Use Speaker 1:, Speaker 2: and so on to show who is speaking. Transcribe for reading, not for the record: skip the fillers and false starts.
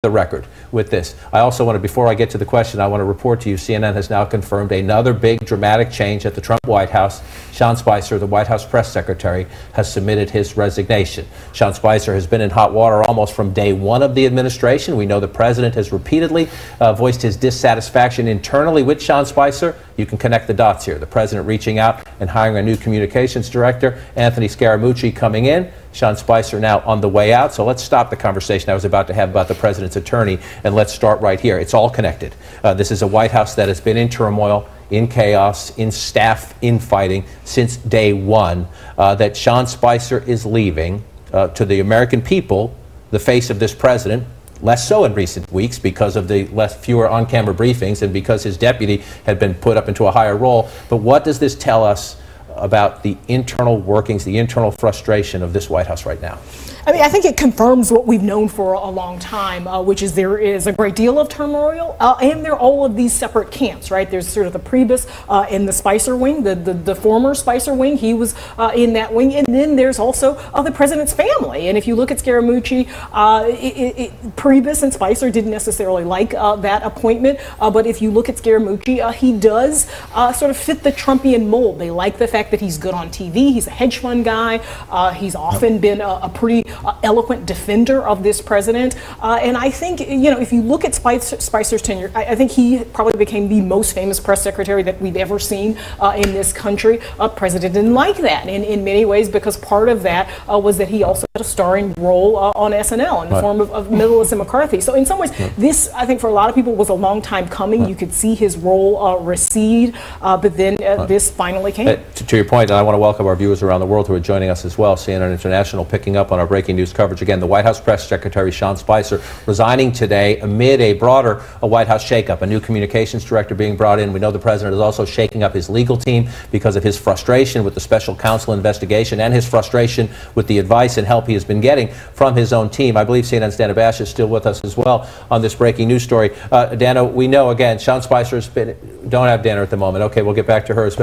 Speaker 1: the record with this. I also want to, before I get to the question, I want to report to you, CNN has now confirmed another big dramatic change at the Trump White House. Sean Spicer, the White House press secretary, has submitted his resignation. Sean Spicer has been in hot water almost from day one of the administration. We know the president has repeatedly voiced his dissatisfaction internally with Sean Spicer. You can connect the dots here. The president reaching out and hiring a new communications director, Anthony Scaramocci coming in, Sean Spicer now on the way out. So let's stop the conversation I was about to have about the president's attorney, and let's start right here. It's all connected. This is a White House that has been in turmoil, in chaos, in staff infighting since day one. That Sean Spicer is leaving to the American people, the face of this president. Less so in recent weeks because of the fewer on-camera briefings and because his deputy had been put up into a higher role. But what does this tell us about the internal workings, the internal frustration of this White House right now?
Speaker 2: I mean, I think it confirms what we've known for a long time, which is there is a great deal of turmoil, and there are all of these separate camps, right? There's sort of the Priebus in the Spicer wing, the former Spicer wing, he was in that wing, and then there's also the president's family. And if you look at Scaramocci, Priebus and Spicer didn't necessarily like that appointment, but if you look at Scaramocci, he does sort of fit the Trumpian mold. They like the fact that he's good on TV, he's a hedge fund guy, he's often been a pretty eloquent defender of this president, and I think, you know, if you look at Spicer's tenure, I think he probably became the most famous press secretary that we've ever seen in this country. President didn't like that in many ways, because part of that was that he also had a starring role on SNL in the form of Melissa McCarthy. So in some ways, this, I think, for a lot of people was a long time coming. You could see his role recede, but then this finally came.
Speaker 1: To your point, and I want to welcome our viewers around the world who are joining us as well. CNN International picking up on our breaking news coverage. Again, the White House press secretary Sean Spicer resigning today amid a broader White House shakeup. A new communications director being brought in. We know the president is also shaking up his legal team because of his frustration with the special counsel investigation and his frustration with the advice and help he has been getting from his own team. I believe CNN's Dana Bash is still with us as well on this breaking news story. Dana, we know, again, Sean Spicer's been, don't have Dana at the moment. Okay, we'll get back to her as well.